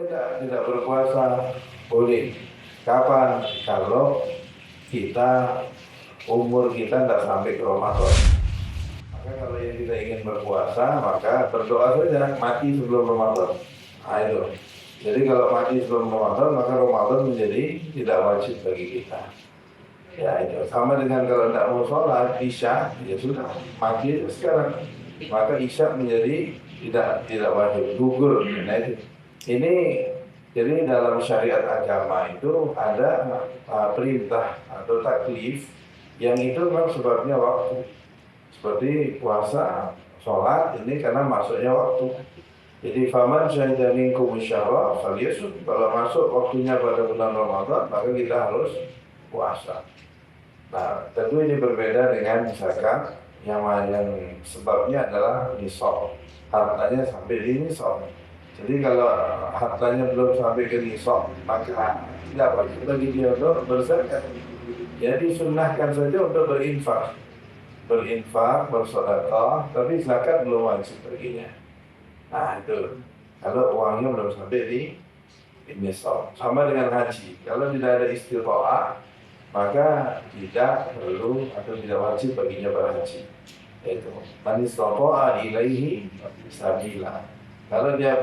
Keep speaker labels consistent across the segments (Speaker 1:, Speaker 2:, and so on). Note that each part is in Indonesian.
Speaker 1: tidak berpuasa? Boleh. Kapan? Kalau umur kita tidak sampai ke Ramadan. Maka kalau yang kita ingin berpuasa, maka berdoa saja mati sebelum Ramadan. Nah, itu. Jadi kalau mati sebelum Ramadan, maka Ramadan menjadi tidak wajib bagi kita. Ya itu sama dengan kalau tidak mau sholat Isya, ya sudah mati sekarang. Maka Isya menjadi tidak wajib, gugur. Nah itu. Ini jadi dalam syariat agama itu ada perintah atau taklif yang itu memang sebabnya waktu. Seperti puasa, sholat ini karena masuknya waktu. Jadi faman syahida minkum syahra falyasum. Kalau masuk waktunya pada bulan Ramadan, maka kita harus puasa. Nah, tentu ini berbeda dengan misalkan yang sebabnya adalah nisab. Hartanya sampai di nisab. Jadi kalau hartanya belum sampai ke nisab, maka tidak wajib bagi dia untuk berzakat. Jadi sunnahkan saja untuk berinfak, bersedekah, tapi zakat belum wajib baginya. Nah itu, kalau uangnya belum sampai di nisab. Sama dengan haji, kalau tidak ada istita'ah, maka tidak perlu atau tidak wajib baginya berhaji. Itu man istata'a ilaihi sabila. Kalau dia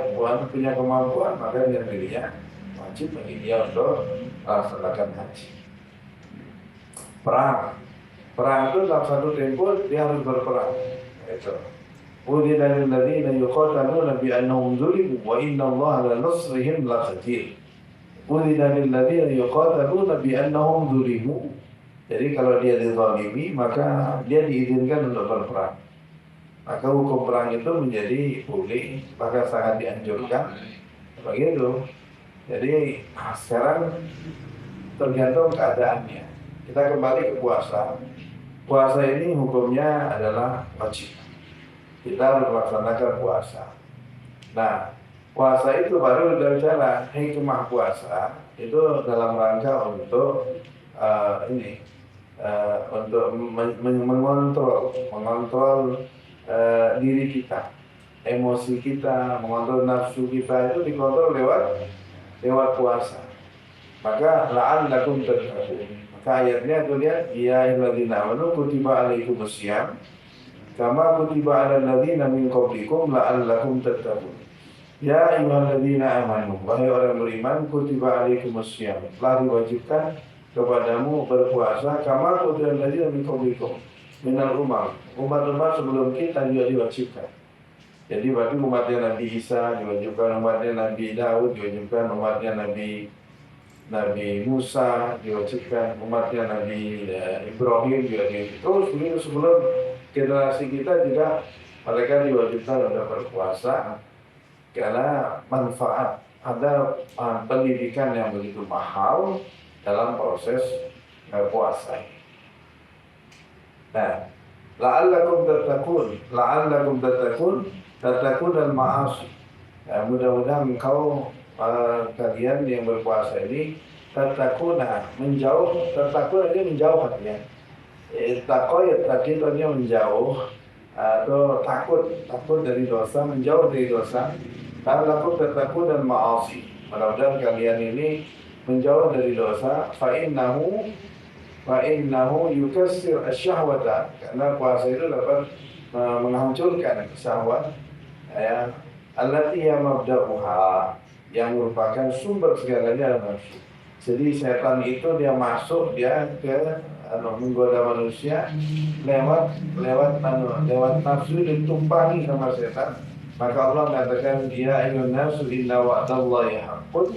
Speaker 1: punya kemampuan, maka dirinya wajib bagi dia untuk melaksanakan haji. Perang itu dalam satu tempo dia harus berperang. Itu. Udhina lil ladzina yuqataluna bi annahum zulimu wa inna Allaha la nasrihim laqadir. Udhina lil ladzina yuqataluna bi annahum zulimu. Jadi kalau dia dizalimi, maka dia diizinkan untuk berperang. Maka hukum perang itu menjadi boleh, bahkan sangat dianjurkan. Begitu. Jadi sekarang tergantung keadaannya. Kita kembali ke puasa. Puasa ini hukumnya adalah wajib. Kita harus melaksanakan puasa. Nah, puasa itu baru berbicara hikmah puasa itu dalam rangka untuk untuk mengontrol diri kita, emosi kita, mengontrol nafsu kita itu dikontrol lewat puasa. Maka la'allakum tattaqun. Maka ayatnya tuh lihat, ya ayyuhalladzina amanu kutiba alaikumusiyam kama kutiba alal ladzina min qablikum la'allakum tattaqun. Ya ayyuhalladzina amanu, wahai orang beriman, kutiba alaikumusiyam, telah diwajibkan kepadamu berpuasa kama kutiba alal ladzina min qablikum minal umat sebelum kita juga diwajibkan. Jadi berarti umatnya Nabi Isa diwajibkan, umatnya Nabi Daud diwajibkan, umatnya Nabi Musa diwajibkan, umatnya Nabi Ibrahim juga terus begitu sebelum generasi kita juga mereka diwajibkan untuk berpuasa karena manfaat ada pendidikan yang begitu mahal dalam proses puasa. Nah, la'allakum tattaqun al-ma'asi. Mudah-mudahan engkau kalian yang berpuasa ini tattaquna, menjauh. Tattaqun ini menjauh artinya. Takutnya menjauh atau takut dari dosa, menjauh dari dosa. La'allakum tattaqun al-ma'asi. Mudah-mudahan kalian ini menjauh dari dosa. Fa'innahu yukassir asyahwata, karena puasa itu dapat menghancurkan syahwat ya, allati ya mabda'uha, yang merupakan sumber segalanya adalah nafsu. Jadi setan itu dia masuk, dia ke menggoda manusia lewat nafsu, ditumpangi sama setan. Maka Allah mengatakan, ya ayyuhan nasu inna wa'dallahi haqqun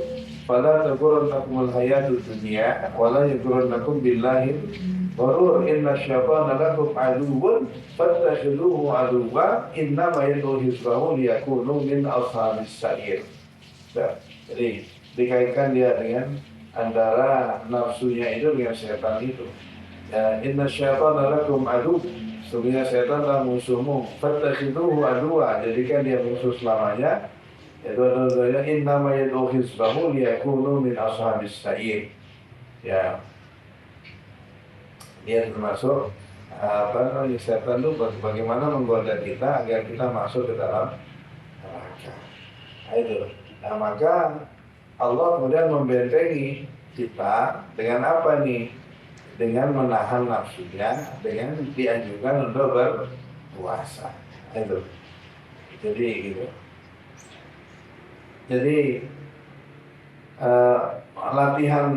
Speaker 1: fala taghurrannakumul hayatud dunya wala yaghurrannakum billahi gharur. Inna syaitana lakum aduwwun fattakhidhuhu aduwwa innama yad'u hizbahu liyakunu min ashabis sa'ir. Jadi dikaitkan dia dengan antara nafsunya itu dengan setan itu. Ya, inna syaitana lakum aduwwun, sesungguhnya setan adalah musuhmu. Fattakhidhuhu aduwwa, jadikan dia musuh selamanya. Itu adalah innama yad'u hizbahu liyakunu min ashabis sa'ir. Ya, dia termasuk setan itu bagaimana menggoda kita agar kita masuk ke dalam neraka. Itu. Nah, maka Allah kemudian membentengi kita dengan apa nih? Dengan menahan nafsunya, dengan dianjurkan untuk berpuasa. Itu. Jadi gitu. Jadi latihan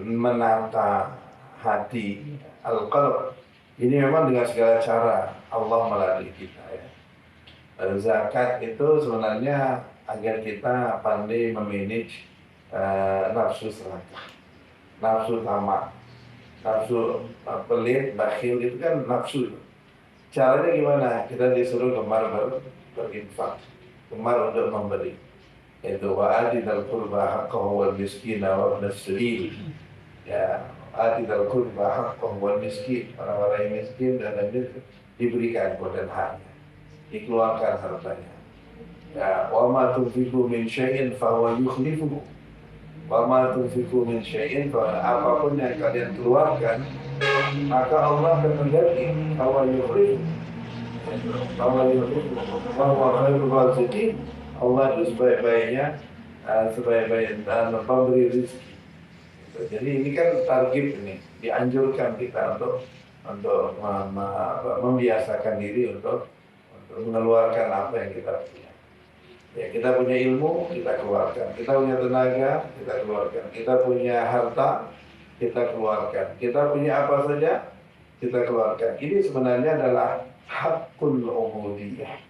Speaker 1: menata hati al-qalb ini memang dengan segala cara Allah melatih kita ya. Zakat itu sebenarnya agar kita pandai memanage nafsu serakah, nafsu tamak, nafsu pelit, bakhil itu kan nafsu. Caranya gimana? Kita disuruh gemar berinfak, gemar untuk memberi. Itu wa'adidal qurba haqqahu wal miskina wa ibnas sabil. Ya, wa'adidal qurba haqqahu wal miskin. Orang-orang yang miskin dan lain diberikan kepada haknya, dikeluarkan hartanya. Ya, wa ma tunfiqu min syai'in fa huwa yukhlifuhu. Wa ma tunfiqu min syai'in fa apapun yang kalian keluarkan maka Allah akan mengganti. Fa huwa yukhlifuhu. Fa huwa yukhlifuhu. Wa huwa khairur raziqin. Allah itu sebaik-baiknya pemberi rezeki. Jadi ini kan target ini, dianjurkan kita untuk membiasakan diri untuk mengeluarkan apa yang kita punya. Ya, kita punya ilmu, kita keluarkan. Kita punya tenaga, kita keluarkan. Kita punya harta, kita keluarkan. Kita punya apa saja, kita keluarkan. Ini sebenarnya adalah haqqul ubudiyah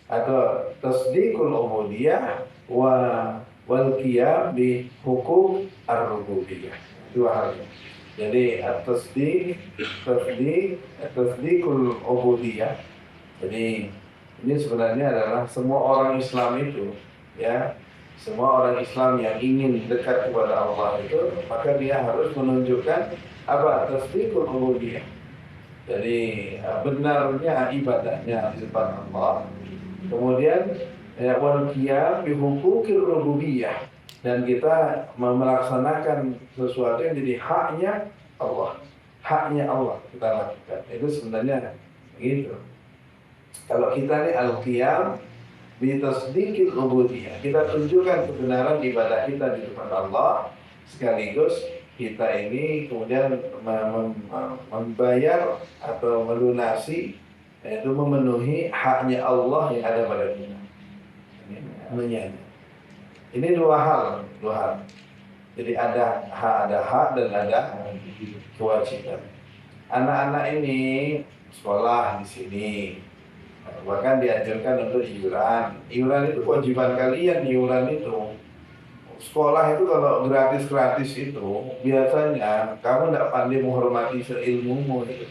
Speaker 1: atau tasdiqul ubudiyah wal qiyam bi huquq ar-rububiyah. Dua hal. Jadi tasdiqul ubudiyah. Jadi ini sebenarnya adalah semua orang Islam itu ya, semua orang Islam yang ingin dekat kepada Allah itu maka dia harus menunjukkan apa? Tasdiqul ubudiyah. Jadi benarnya ibadahnya di depan Allah. Kemudian wal qiyam bi huquqir rububiyah, dan kita melaksanakan sesuatu yang jadi haknya Allah. Haknya Allah kita lakukan. Itu sebenarnya gitu. Kalau kita ini al-qiyam bi tasdiqil ubudiyah, kita tunjukkan kebenaran ibadah kita di depan Allah, sekaligus kita ini kemudian membayar atau melunasi, yaitu memenuhi haknya Allah yang ada pada kita. Ini dua hal. Jadi ada hak dan ada kewajiban. Anak-anak ini sekolah di sini, bahkan diajarkan untuk iuran. Iuran itu kewajiban kalian. Iuran itu sekolah itu kalau gratis itu biasanya kamu tidak pandai menghormati seilmumu itu.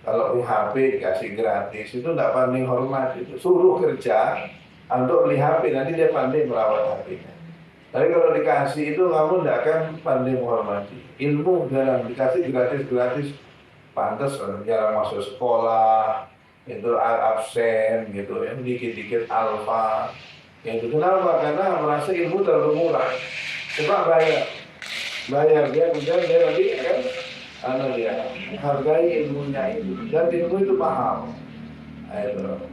Speaker 1: Kalau di HP dikasih gratis itu tidak pandai hormat itu. Suruh kerja untuk beli HP, nanti dia pandai merawat HP-nya. Tapi kalau dikasih itu kamu tidak akan pandai menghormati. Ilmu jarang dikasih gratis, pantas jarang masuk sekolah, itu absen gitu ya, dikit-dikit alfa. Itu kenapa? Karena merasa ilmu terlalu murah. Coba bayar dia kemudian dia lagi kan dia hargai ilmunya itu, dan ilmu itu mahal.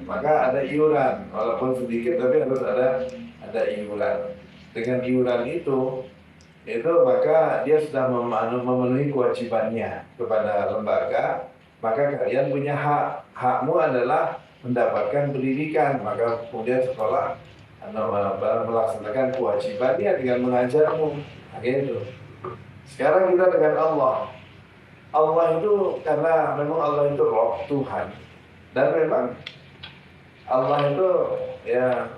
Speaker 1: Maka ada iuran, walaupun sedikit tapi harus ada iuran. Dengan iuran itu maka dia sudah memenuhi kewajibannya kepada lembaga. Maka kalian punya hak. Hakmu adalah mendapatkan pendidikan. Maka kemudian sekolah melaksanakan kewajibannya dengan mengajarmu. Gitu. Sekarang kita dengan Allah. Allah itu karena memang Allah itu Roh, Tuhan, dan memang Allah itu ya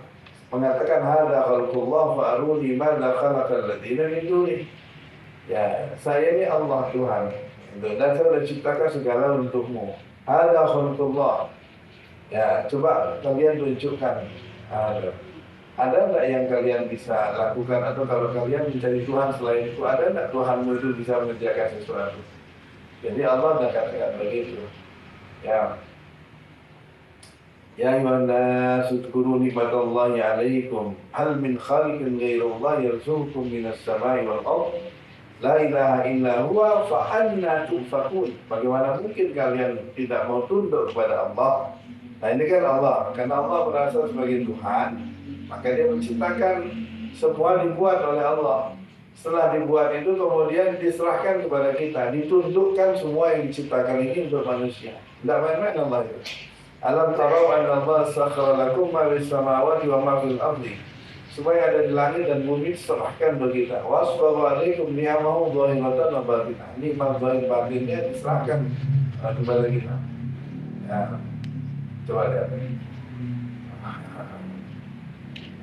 Speaker 1: mengatakan hadza khalqullah fa aruni madza khalaqal ladzina min duni. Ya, saya ini Allah Tuhan, dan saya sudah ciptakan segala untukmu. Hadza khalqullah. Ya, coba kalian tunjukkan ada enggak yang kalian bisa lakukan, atau kalau kalian mencari Tuhan selain itu, ada enggak Tuhanmu itu bisa mengerjakan sesuatu? Jadi Allah sudah katakan begitu. Ya ayuhan nas udhkuru nikmatallahi 'alaikum hal min khaliqin ghairullahi yarzuqukum minas samai wal ardh la ilaha illa huwa fa anna tufakun. Bagaimana mungkin kalian tidak mau tunduk kepada Allah? Nah ini kan Allah, karena Allah merasa sebagai Tuhan, Maka dia menciptakan, semua dibuat oleh Allah. Setelah dibuat itu kemudian diserahkan kepada kita, ditundukkan semua yang diciptakan ini untuk manusia. Tidak main-main Allah itu. Alam tarau anna Allah sakhara lakum ma fis samawati wa ma fil ardi. Semua yang ada di langit dan bumi diserahkan bagi kita. Wasbagha alaikum ni'amahu dhahiratan wa batinah. Nikmat zahir batinnya diserahkan kepada kita. Ya. Coba lihat.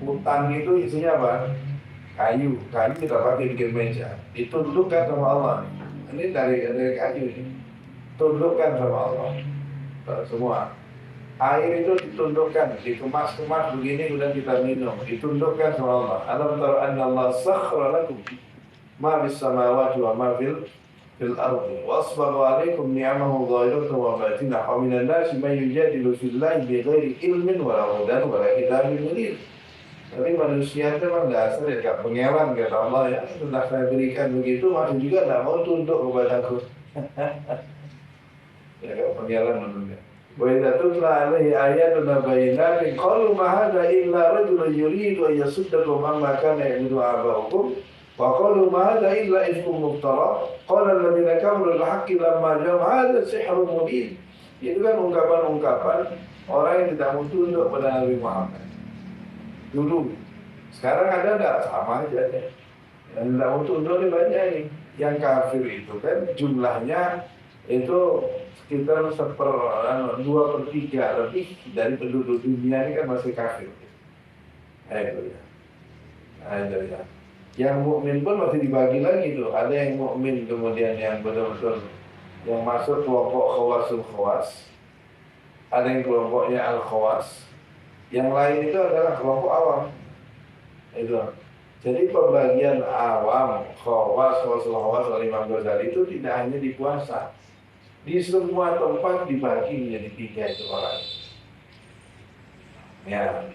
Speaker 1: Hutan itu isinya apa? Kayu kita pakai bikin meja. Ditundukkan sama Allah. Ini dari kayu ini. Tundukkan sama Allah. Semua. Air itu ditundukkan, dikemas-kemas begini kemudian kita minum, ditundukkan sama Allah. Alam tara anna Allah sakhkhara lakum ma fis samawati wa ma fil ardi wasbagha 'alaikum ni'amahu dhahiratan wa batinah wa minan nasi man yujadilu fillahi bighairi ilmin wa la hudan wa la kitabin munir. Tapi manusia itu memang dasar ya gak pengelan kata Allah ya. Sudah saya berikan begitu masih juga tidak mau tunduk kepadaku. Ya gak pengelan manusia. Wa idza tutla 'alaihi ayatuna bayyinatin qalu ma hadza illa rajulun yuridu an yasuddakum amma kana ya'budu aba'ukum wa qalu ma hadza illa ifkum muftara qala alladziina kafaru al-haqqi lamma ja'ahum hadza sihrun mubin. Itu kan ungkapan-ungkapan orang yang tidak mau tunduk pada Nabi Muhammad dulu. Sekarang ada enggak? Sama aja deh. Yang tidak mau tunduk ini banyak nih. Yang kafir itu kan jumlahnya itu sekitar 2/3 lebih dari penduduk dunia ini kan masih kafir. Itu ya. Itu ya. Yang mukmin pun masih dibagi lagi tuh. Ada yang mukmin kemudian yang betul-betul yang masuk kelompok khawasul khawas. Ada yang kelompoknya al-khawas. Yang lain itu adalah kelompok awam. Itu. Jadi pembagian awam, khawas, khawasul khawas oleh Imam Ghazali itu tidak hanya di puasa. Di semua tempat dibagi menjadi 3 itu orang. Ya,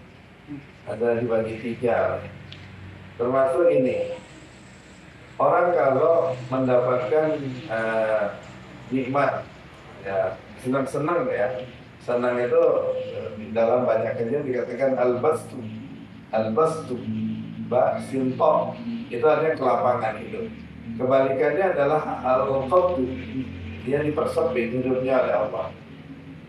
Speaker 1: ada dibagi 3. Termasuk ini, orang kalau mendapatkan nikmat, ya senang-senang ya. Senang itu dalam banyak kajian dikatakan al-bastu, sintom, itu artinya kelapangan hidup. Kebalikannya adalah al-qabdu, dia dipersempit hidupnya oleh Allah.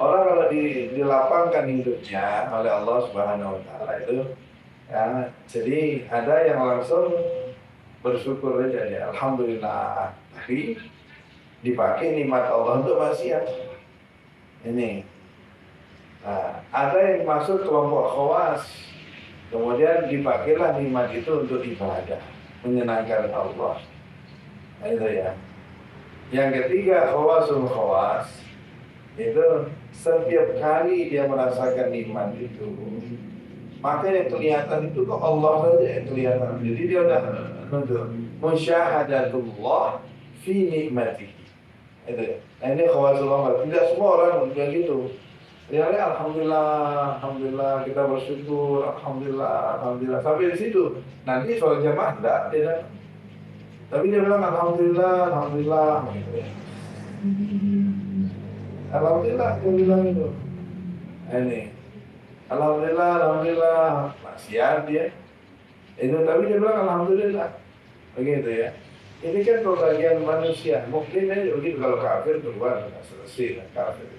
Speaker 1: Orang kalau dilapangkan hidupnya oleh Allah Subhanahu wa taala itu ya, jadi ada yang langsung bersyukur aja ya, alhamdulillah. Tapi dipakai nikmat Allah untuk maksiat. Ini. Nah, ada yang masuk kelompok khawas. Kemudian dipakailah nikmat itu untuk ibadah, menyenangkan Allah. Nah, itu ya. Yang ketiga, khawasul khawas, itu setiap kali dia merasakan nikmat itu, maka yang kelihatan itu kok Allah saja yang kelihatan. Jadi dia udah musyahadatullah fi nikmatihi. Itu. Nah, ini khawasul khawas. Tidak semua orang begitu. Ya, alhamdulillah kita bersyukur, alhamdulillah sampai di situ. Nanti soal jamaah enggak, tidak. Tapi dia bilang alhamdulillah. Alhamdulillah dia bilang itu. Ini. Alhamdulillah. Maksiat dia. Itu tapi dia bilang alhamdulillah. Begitu ya. Ini kan pembagian manusia. Mungkin aja begitu kalau kafir keluar sudah selesai kafir.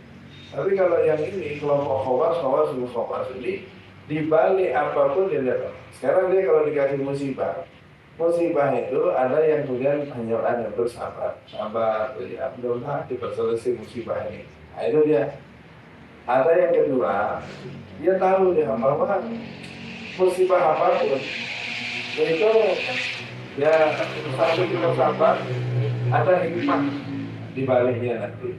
Speaker 1: Tapi kalau yang ini kelompok khawas ini dibalik apapun dia dapat. Sekarang dia kalau dikasih musibah itu ada yang kemudian hanya bersabar, ya mudah-mudahan diperselesai musibah ini. Nah, itu dia. Ada yang kedua, dia tahu dia bahwa musibah apapun itu ya sampai kita sabar ada hikmah di baliknya nanti.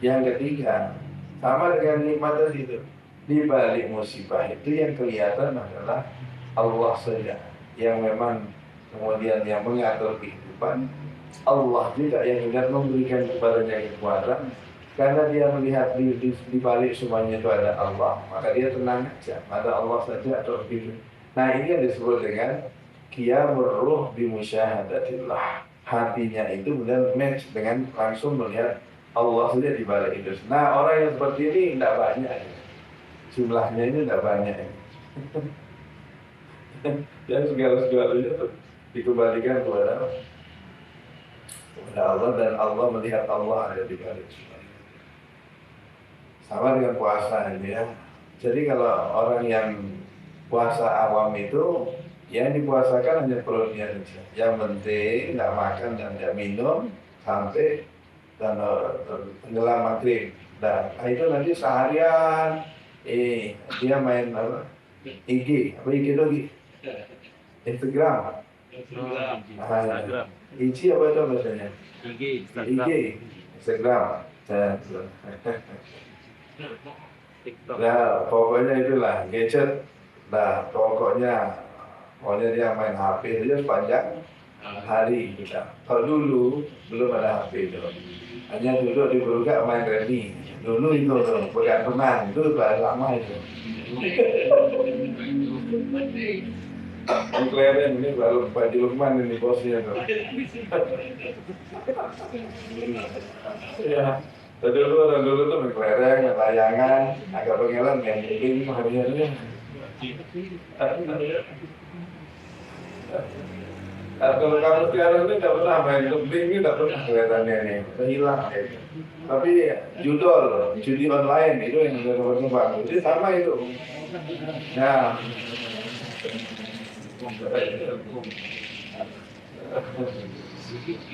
Speaker 1: Yang ketiga, sama dengan nikmat tadi itu, di balik musibah itu yang kelihatan adalah Allah saja, yang memang kemudian yang mengatur kehidupan. Allah juga yang kemudian memberikan kepadanya kekuatan, karena dia melihat di balik semuanya itu ada Allah, maka dia tenang aja, ada Allah saja atau begitu. Nah, ini yang disebut dengan qiyamur ruh bi musyahadatillah. Hatinya itu kemudian match dengan langsung melihat Allah saja di balik itu. Nah, orang yang seperti ini tidak banyak. Jumlahnya ini tidak banyak. Yang segala-segalanya dikembalikan kepada Allah, dan Allah melihat Allah ada di balik semuanya. Sama dengan puasa ini ya. Jadi kalau orang yang puasa awam itu, yang dipuasakan hanya perutnya saja. Yang penting nggak makan dan nggak minum sampai tenggelam maghrib. Dan itu nanti seharian dia main apa? IG, apa IG lagi? Instagram.
Speaker 2: Instagram.
Speaker 1: IG apa itu bahasanya?
Speaker 2: IG,
Speaker 1: IG, Instagram.
Speaker 2: TikTok.
Speaker 1: Nah, pokoknya itulah gadget. Nah, pokoknya dia main HP saja sepanjang hari kita. Kalau dulu belum ada HP itu, hanya duduk di burga main remi. Dulu itu tuh bergantungan, itu sudah lama itu. Kleren ini baru Pak Lukman ini bosnya tuh. Ya, tadi orang dulu tuh main kelereng, main layangan, agak pengelan main game hari-harinya. Kalau kamu sekarang ini tidak pernah main tebing, ini tidak pernah kelihatannya nih, hilang kayaknya. Tapi judol, judi online itu yang sudah berkembang, itu sama itu. Nah,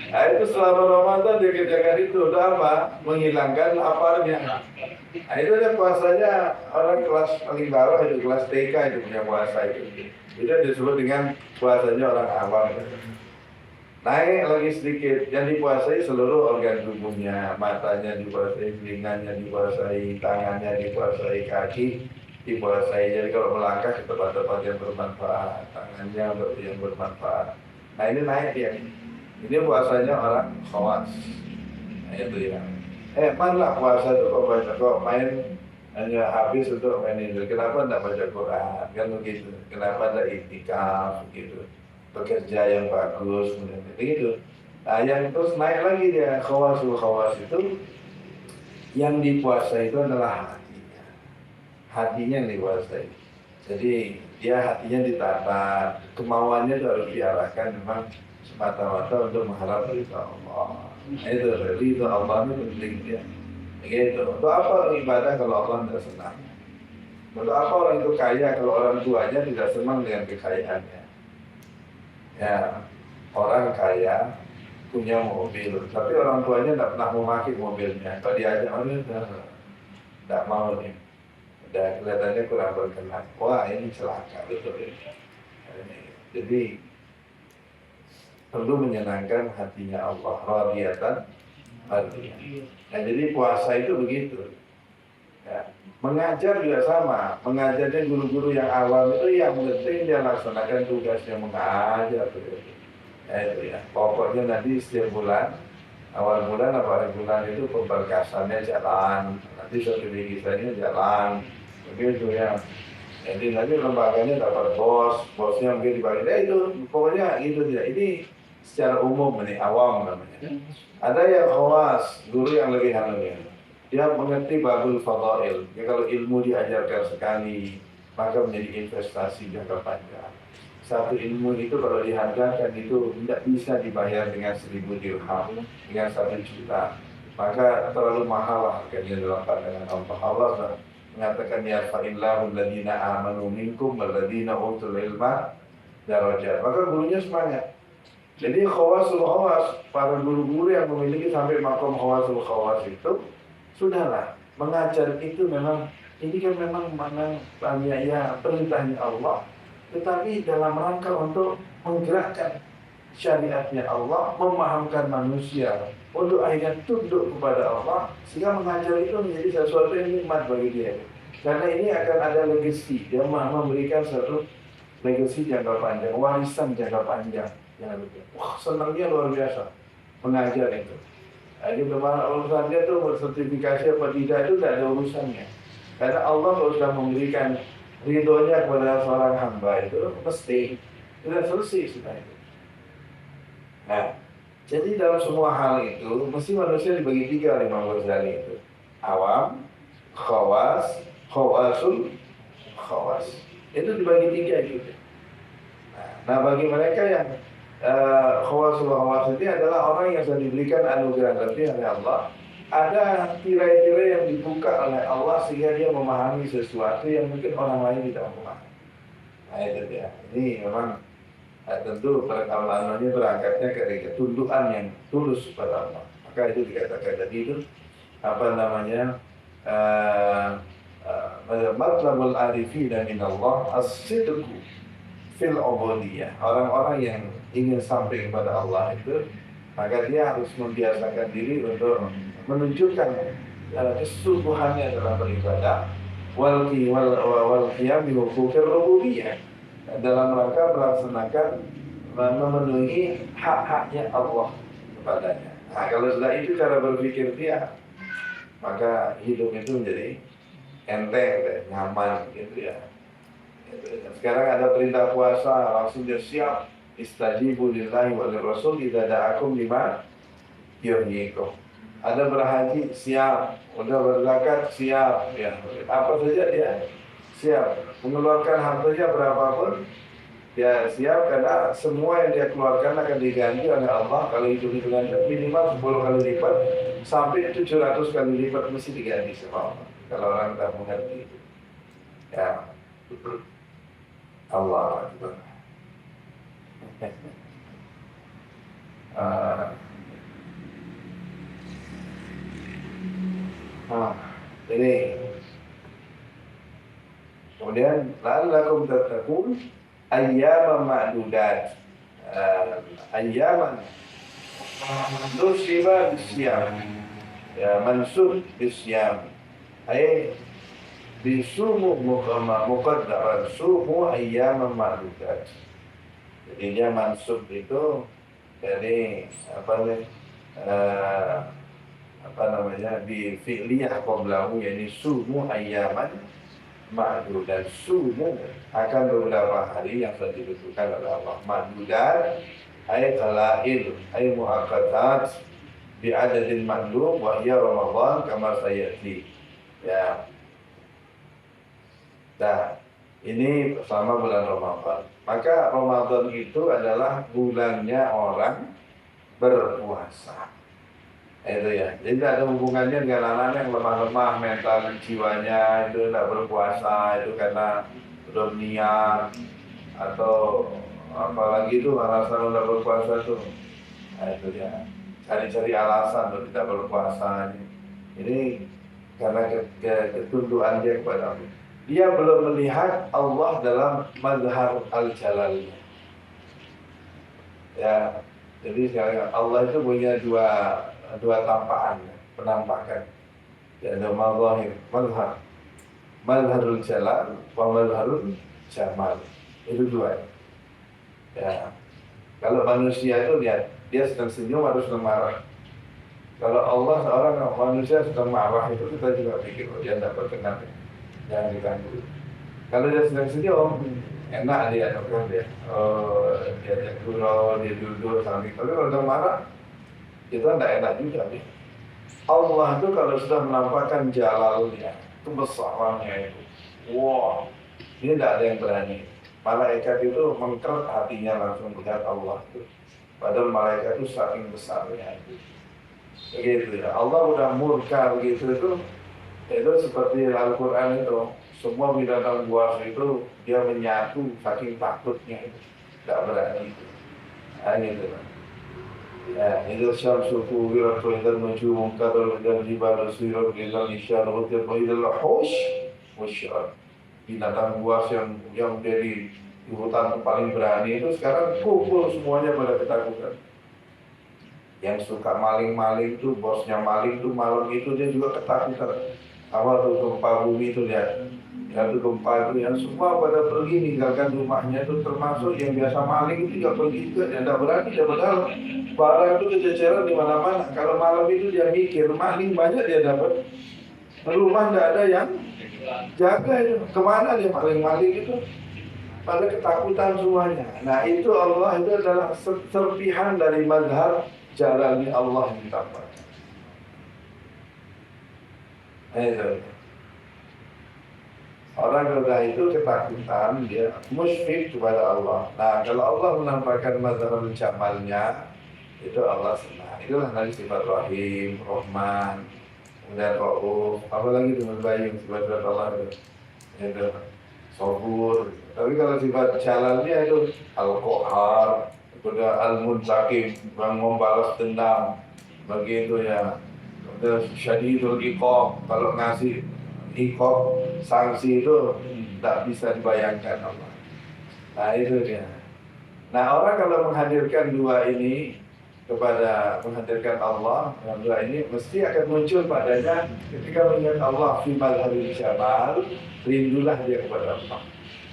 Speaker 1: nah itu selama Ramadan dikerjakan itu, udah apa? Menghilangkan laparnya. Nah itu ada puasanya orang kelas paling bawah itu, kelas TK itu punya puasa itu. Itu disebut dengan puasanya orang awam. Naik lagi sedikit, yang dipuasai seluruh organ tubuhnya, matanya dikuasai, telinganya dikuasai, tangannya dikuasai, kaki dikuasai. Jadi kalau melangkah ke tempat-tempat yang bermanfaat, tangannya yang bermanfaat. Nah ini naik dia. Ini puasanya orang khawas. Nah itu ya. Mana puasa itu kok main hanya habis untuk main itu. Kenapa tidak baca Quran? Kan begitu. Kenapa tidak iktikaf begitu? Bekerja yang bagus, begitu. Nah yang terus naik lagi dia khawasul khawas itu, yang dipuasai itu adalah hatinya. Hatinya yang dikuasai. Jadi dia hatinya ditata, kemauannya itu harus diarahkan memang semata-mata untuk mengharap ridha Allah. Itu ridha Allah itu penting dia. Gitu. Untuk apa orang ibadah kalau Allah tidak senang? Untuk apa orang itu kaya kalau orang tuanya tidak senang dengan kekayaannya? Ya, orang kaya punya mobil, tapi orang tuanya tidak pernah memakai mobilnya. Kalau diajak orang tidak mau nih. Dan kelihatannya kurang berkenan. Wah ini celaka betul ini. Jadi perlu menyenangkan hatinya Allah. Radiyatan radiyah. Nah jadi puasa itu begitu. Ya. Mengajar juga sama. Mengajarnya guru-guru yang awam itu yang penting dia laksanakan tugasnya mengajar. Ya itu ya. Pokoknya nanti setiap bulan, awal bulan apa akhir bulan itu pemberkasannya jalan. Nanti sertifikasinya jalan. Begitu ya. Jadi nanti lembaganya dapat bosnya mungkin dibagi. Itu pokoknya itu dia. Ini secara umum ini awam namanya. Ada yang khawas, guru yang lebih halunya. Dia mengerti babul fadail. Ya, kalau ilmu diajarkan sekali, maka menjadi investasi jangka panjang. Satu ilmu itu kalau dihargakan itu tidak bisa dibayar dengan 1.000 dirham, dengan 1 juta. Maka terlalu mahal harganya dalam pandangan Allah. Allah mengatakan ya fa'illahu alladhina amanu minkum walladhina utul ilma darajat. Maka gurunya semangat. Jadi khawasul khawas, para guru-guru yang memiliki sampai makom khawasul khawas itu sudahlah, mengajar itu memang ini kan memang ya perintahnya Allah, tetapi dalam rangka untuk menggerakkan syariatnya Allah, memahamkan manusia untuk akhirnya tunduk kepada Allah, sehingga mengajar itu menjadi sesuatu yang nikmat bagi dia. Karena ini akan ada legacy, dia memberikan satu legacy jangka panjang, warisan jangka panjang. Wah senangnya luar biasa mengajar itu. Jadi urusannya itu bersertifikasi apa tidak itu tidak ada urusannya. Karena Allah kalau sudah memberikan ridhonya kepada seorang hamba itu pasti sudah selesai sudah itu. Nah, jadi dalam semua hal itu mesti manusia dibagi 3 oleh Imam Ghazali itu. Awam, khawas, khawasul, khawas. Itu dibagi 3 gitu. Nah, bagi mereka yang khawasul ini adalah orang yang sudah diberikan anugerah lebih oleh Allah. Ada tirai-tirai yang dibuka oleh Allah sehingga dia memahami sesuatu yang mungkin orang lain tidak memahami. Nah itu dia. Ini memang tentu perkembangannya berangkatnya dari ketundukan yang tulus kepada Allah. Maka itu dikatakan tadi itu apa namanya matlabul arifina min Allah as-sidqu fil ubudiyah. Orang-orang yang ingin sampai kepada Allah itu, maka dia harus membiasakan diri untuk menunjukkan kesungguhannya dalam beribadah wal qiyam bi huquqir rububiyah, dalam rangka melaksanakan memenuhi hak-haknya Allah kepadanya. Nah, kalau sudah itu cara berpikir dia, maka hidup itu menjadi enteng, nyaman gitu ya. Sekarang ada perintah puasa, langsung dia siap. Istajibu lillahi wa lirrasul idza da'akum lima yuhyikum. Ada berhaji, siap. Udah berzakat, siap. Ya, apa saja dia siap. Mengeluarkan hartanya berapapun, dia siap, karena semua yang dia keluarkan akan diganti oleh Allah. Kalau hitung-hitungannya minimal 10 kali lipat sampai 700 kali lipat mesti diganti sama Allah. Kalau orang tak mengerti itu. Ya. Allah Akbar. Ini kemudian la'allakum tattaqun ayyaman ma'dudat, ayyaman nusiba bisyam, ya mansub bisyam, ay bisumu muqaddaran, sumu ayyaman ma'dudat. Jadi dia mansub itu dari apa namanya di fi'liyah qablahu, yakni sumu ayyaman ma'dudat. Sumu akan beberapa hari yang sudah ditentukan oleh Allah. Ma'dudat ay qalail ay muaqqatat bi adadin ma'lum wa hiya Ramadan kama sayati. Ya. Nah, ini selama bulan Ramadan. Maka Ramadan itu adalah bulannya orang berpuasa. Itu ya. Jadi tidak ada hubungannya dengan anak yang lemah-lemah mental dan jiwanya, itu tidak berpuasa, itu karena belum niat atau apalagi itu alasan tidak berpuasa itu. Nah, itu ya. Cari-cari alasan untuk tidak berpuasa. Ini karena ketundukan dia kepada Allah. Dia belum melihat Allah dalam mazhar al-jalal. Ya, jadi sekarang Allah itu punya dua tampaan, penampakan. Ya, ada mazhar, mazharul jalal, wa mazharul jamal. Itu dua. Ya, kalau manusia itu lihat, dia sedang senyum atau sedang marah. Kalau Allah seorang manusia sedang marah itu kita juga pikir, oh, dia tidak berkenan. Jangan diganggu. Kalau dia sedang senyum, enak dia, dia diajak gurau, dia duduk sambil. Tapi kalau dia marah, itu tidak enak juga. Allah itu kalau sudah menampakkan jalalnya, kebesarannya itu, wow, ini tidak ada yang berani. Malaikat itu mengkeret hatinya langsung melihat Allah itu. Padahal malaikat itu saking besarnya itu. Begitu ya. Allah udah murka begitu itu seperti Al-Quran itu, semua binatang buas itu dia menyatu saking takutnya itu, tidak berani itu. Nah gitu. Ya, itu syamsu kuwirat wa idal nujumu qadar wa idal jibalu suyirat wa idal isyar wa idal hush wasyar. Binatang buas yang dari di hutan paling berani itu sekarang kumpul semuanya pada ketakutan. Yang suka maling-maling itu, bosnya maling itu malam itu dia juga ketakutan. Awal tuh gempa bumi itu lihat, ya tuh gempa itu yang semua pada pergi ninggalkan rumahnya itu, termasuk yang biasa maling itu juga pergi juga, dia tidak berani, dia padahal barang itu kececeran di mana-mana. Kalau malam itu dia mikir maling banyak dia dapat, rumah tidak ada yang jaga itu, kemana dia maling-maling itu, pada ketakutan semuanya. Nah itu Allah itu adalah serpihan dari mazhar jalannya Allah yang tampak. Orang rendah itu ketakutan, dia musyrik kepada Allah. Nah, kalau Allah menampakkan mazharul jamalnya, itu Allah senang. Itulah nanti sifat Rahim, Rahman, kemudian Rauf, apalagi itu Bayu, sifat-sifat Allah itu Sabur. Tapi kalau sifat jalannya itu Al-Qahar, kemudian Al-Muntaqim, yang membalas dendam, begitu ya. Kemudian Syadidul Iqab, kalau ngasih iqab, sanksi itu tidak bisa dibayangkan Allah. Nah itu dia. Nah orang kalau menghadirkan dua ini kepada menghadirkan Allah dengan dua ini mesti akan muncul padanya ketika melihat Allah fi madharil jamal, rindulah dia kepada Allah.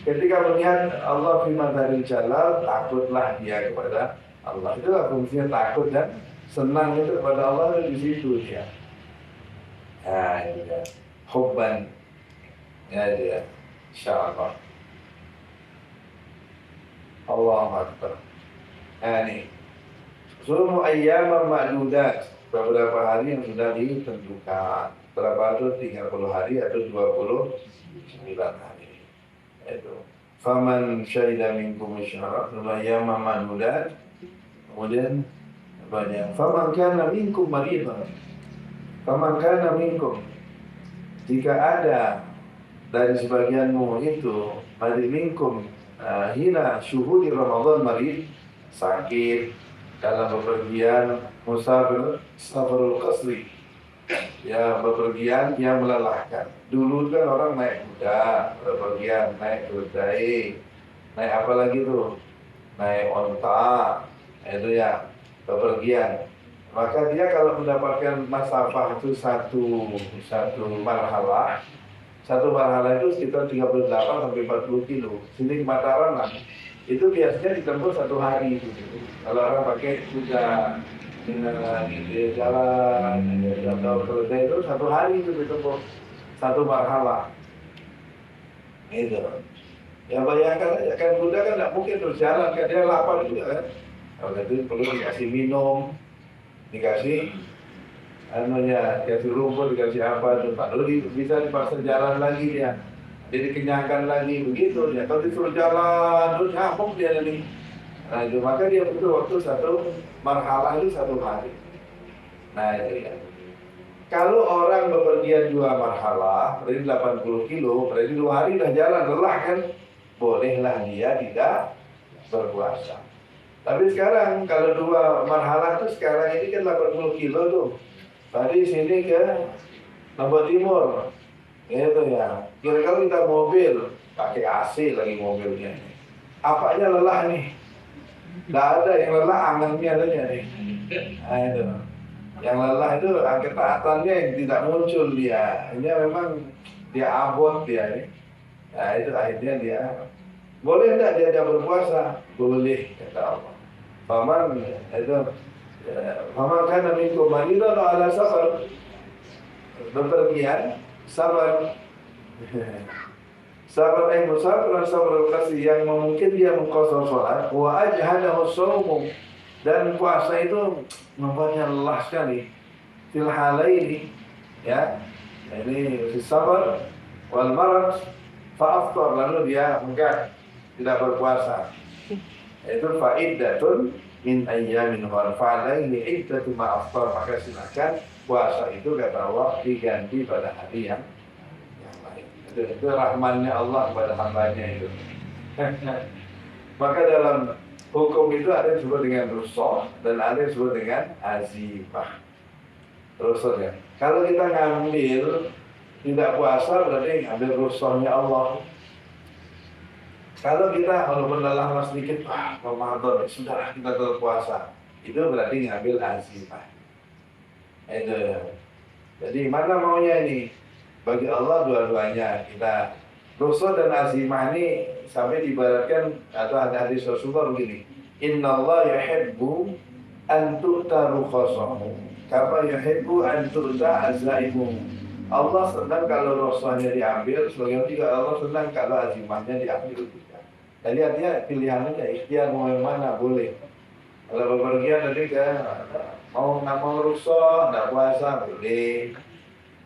Speaker 1: Ketika melihat Allah fi madharil jalal, takutlah dia kepada Allah. Itulah fungsinya takut dan senang itu kepada Allah di situ dia. Nah itu dia. Hubban ya dia, insyaallah. Allahu Akbar. Nah ini Suruh ayyam ma'dudat, beberapa hari yang sudah ditentukan. Berapa itu 30 hari atau 29 hari. Itu. Faman syahida minkum syahra, ayyam ma'dudat. Kemudian banyak. Faman kana minkum maridan. Faman kana minkum. Jika ada dari sebagianmu itu mari minkum hina syuhudi Ramadan marid, sakit dalam bepergian, musafir safarul qasri, ya bepergian yang melelahkan. Dulu kan orang naik kuda bepergian, naik keledai, naik apa lagi tuh, naik onta, itu ya bepergian. Maka dia kalau mendapatkan masafah itu satu marhalah, satu marhalah itu sekitar 38 sampai 40 kilo. Sini Mataram lah. Itu biasanya ditempuh 1 hari itu. Kalau orang pakai kuda di jalan atau keledai itu 1 hari itu ditempuh satu marhalah. Itu. Ya bayangkan aja kan kuda kan tidak mungkin berjalan, kan dia lapar juga kan. Kalau itu perlu dikasih minum, dikasih dikasih rumput, dikasih apa itu, lalu bisa dipaksa jalan lagi dia, jadi kenyangkan lagi begitu dia. Kalau disuruh jalan terus ngapung dia nanti. Nah itu maka dia butuh waktu satu marhalah itu 1 hari. Nah itu ya. Kalau orang bepergian 2 marhalah, berarti 80 kilo, berarti 2 hari dah jalan, lelah kan, bolehlah dia tidak berpuasa. Tapi sekarang kalau 2 marhalah tuh sekarang ini kan 80 kilo tuh. Tadi sini ke Lombok Timur, gitu ya. Kira-kira kita mobil pakai AC lagi mobilnya. Apanya lelah nih? Tidak ada yang lelah, angannya aja nih. Nah itu. Yang lelah itu ketaatannya yang tidak muncul dia. Ini memang dia abot dia nih. Nah itu akhirnya dia boleh tidak dia berpuasa? Boleh kata Allah. Paman itu paman kana minkum maridan ala safar, bepergian sabar sabar musafir sabar kasih yang mungkin dia mengqasar salat wa ajhadahu shaumu, dan puasa itu membuatnya lelah sekali fil halaini ya. Ini sabar wal marad fa aftar, lalu dia enggak tidak berpuasa. Itu fa'iddatun min ayyamin ukhra fa'alaihi iddatu ma aftar, maka silakan puasa itu kata Allah diganti pada hari yang lain. Itu rahmannya Allah kepada hambanya itu. Maka dalam hukum itu ada yang disebut dengan rukhsah dan ada yang disebut dengan azimah. Rukhsah ya. Kalau kita ngambil tidak puasa berarti ngambil rukhsahnya Allah. Kalau kita walaupun lelah sedikit, Ramadan sudah kita berpuasa, itu berarti ngambil azimah. Itu. Jadi mana maunya ini? Bagi Allah dua-duanya. Kita rukhsah dan azimah ini sampai diibaratkan atau ada hadis Rasulullah begini. Innallaha yuhibbu an tu'ta rukhasahu kama yuhibbu an tu'ta azaimuhu. Allah senang kalau rukhsahnya diambil, sebagaimana juga Allah senang kalau azimahnya diambil. Jadi artinya pilihannya ikhtiar mau yang mana boleh. Kalau bepergian tadi kan nggak mau rukhsah, nggak puasa boleh.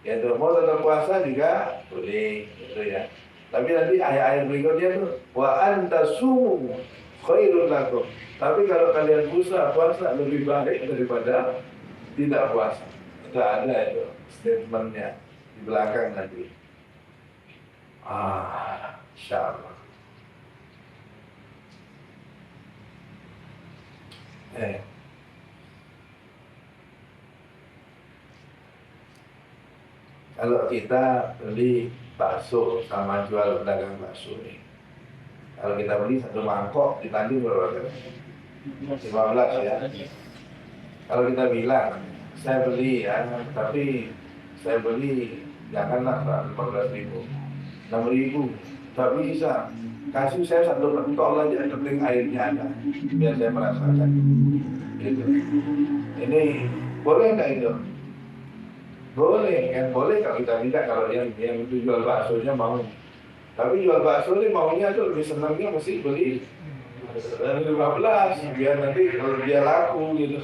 Speaker 1: Ya mau tetap puasa juga boleh, gitu ya. Tapi nanti ayat-ayat berikutnya tuh wa antasumu khairul lakum. Tapi kalau kalian puasa lebih baik daripada tidak puasa. Itu ada itu statementnya di belakang nanti. Insyaallah. Kalau kita beli bakso sama jual dagang bakso nih, kalau kita beli satu mangkok ditanding berapa kan? 15 ya. Kalau kita bilang saya beli ya, tapi saya beli janganlah 15.000, 6.000, tak bisa. Kasih saya satu pentol aja, penting airnya ada, biar saya merasakan. Gitu. Ini boleh nggak itu? Boleh, kan boleh kalau kita minta, kalau yang itu jual baksonya mau. Tapi jual bakso ini maunya tuh lebih senangnya mesti beli 15 biar nanti kalau dia laku gitu.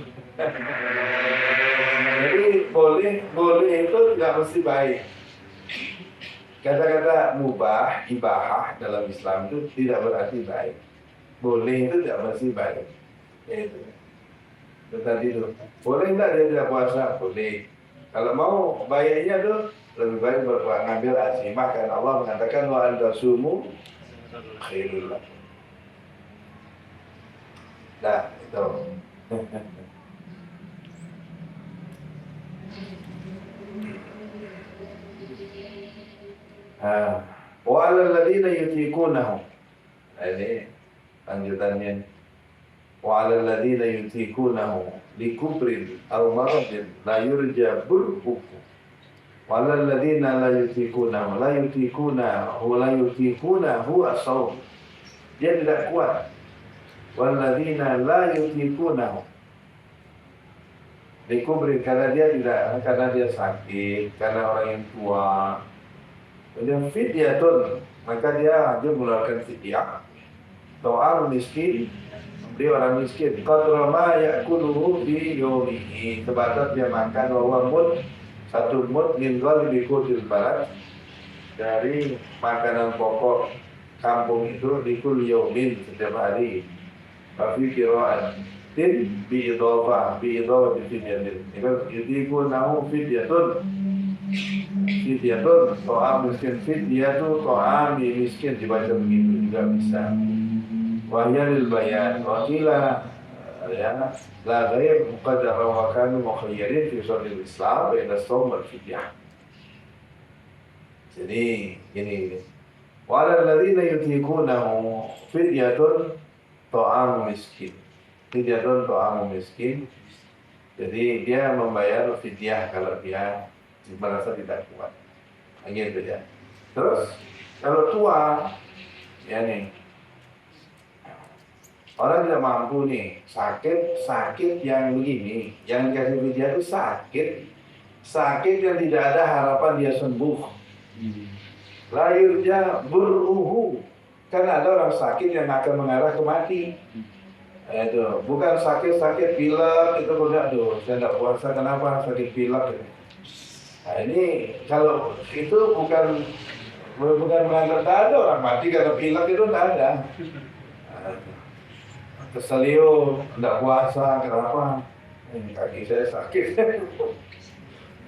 Speaker 1: Jadi boleh itu tidak mesti baik. Kata-kata mubah, ibahah dalam Islam itu tidak berarti baik. Boleh itu tidak mesti baik. Itu. Tadi itu boleh enggak dia tidak puasa? Boleh. Kalau mau baiknya tuh lebih baik ngambil azimah, kan Allah mengatakan wa antasumu khairul lakum. Nah, itu. Wa 'alal ladzina yutiqunahu. Ini lanjutannya. Wa 'alal ladzina yutiqunahu likufrin aw maradin la yurja burhukum. Wa 'alal ladzina la yutiqunahu as-sawm. Dia tidak kuat. Wal ladzina la yutiqunahu likufrin, karena dia sakit, karena orang yang tua. Kemudian fidyatun, maka dia hanya mengeluarkan fidyah. Ta'am miskin, dia orang miskin. Qadra ma ya'kuluhu fi yawmihi, sebatas dia makan satu mud min ghalibi qutil balad, dari makanan pokok kampung itu di kulli yawmin, setiap hari. Fi qira'atin bi idhafah fidyatin. Itu nahu fidyatun to'am miskin, fidyatu to'ami miskin, dibaca begitu juga bisa. Wahyalil bayan wakila ya la ghair muqaddara wa kanu mukhayyarin fi sharil Islam baina shaum wal fidyah. Jadi ini walal ladzina yutiqunahu fidyatun to'am miskin. Fidyatun to'am miskin. Jadi dia membayar fidyah kalau dia merasa tidak kuat. Gitu ya. Terus kalau tua, ya nih, orang tidak mampu nih, sakit yang begini, yang dikasih fidyah itu sakit yang tidak ada harapan dia sembuh. Lahirnya beruhu, karena ada orang sakit yang akan mengarah ke mati. Itu bukan sakit pilek itu udah, aduh saya tidak puasa kenapa sakit pilek. Nah ini kalau itu bukan menganggap tak ada orang mati karena pilek, itu tidak ada. Keselio, tidak puasa, kenapa? Kaki saya sakit.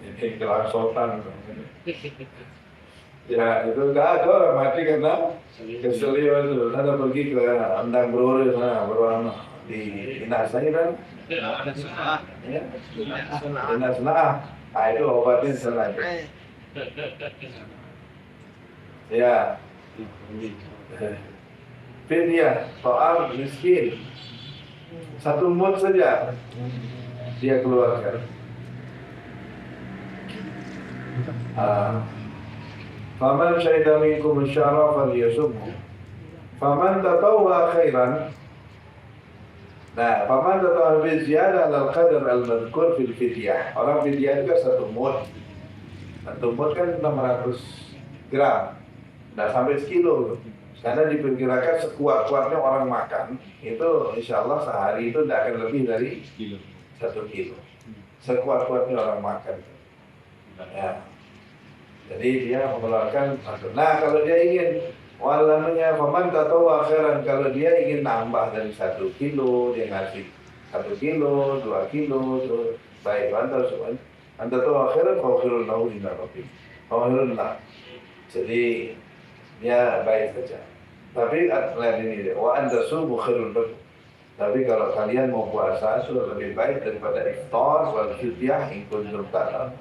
Speaker 1: Ini kelangsotan. Ya itu tidak ada orang mati karena keselio itu. Ada pergi ke Andang Brore sana, berwarna di Dinas ini kan? Dinas Nah. Itu obatnya sana. Ya. Fidyah, to'am miskin. Satu mud saja dia keluarkan. Faman syahida minkum syahra falyasumhu. Faman tatawwa khairan. Nah, faman tatawwa bi ziyadah al-qadar al-madhkur fil fidyah. Orang fidyah itu satu mud. Satu mud kan 600 gram. Nah, sampai sekilo. Karena diperkirakan sekuat-kuatnya orang makan itu insya Allah sehari itu tidak akan lebih dari 1 kilo. Sekuat-kuatnya orang makan. Ya. Jadi dia mengeluarkan satu. Nah kalau dia ingin walamnya paman atau akhiran, kalau dia ingin nambah dari 1 kilo, dia ngasih 1 kilo, 2 kilo, terus baik antar semuanya. Antar tahu akhiran, khairul lahu inna rabbih. Khairul lah. Jadi dia baik saja. Tapi lihat ini dia, wa anta subuh khairul lakum. Tapi kalau kalian mau puasa sudah lebih baik daripada iftar wal fidyah in kuntum ta'lamun.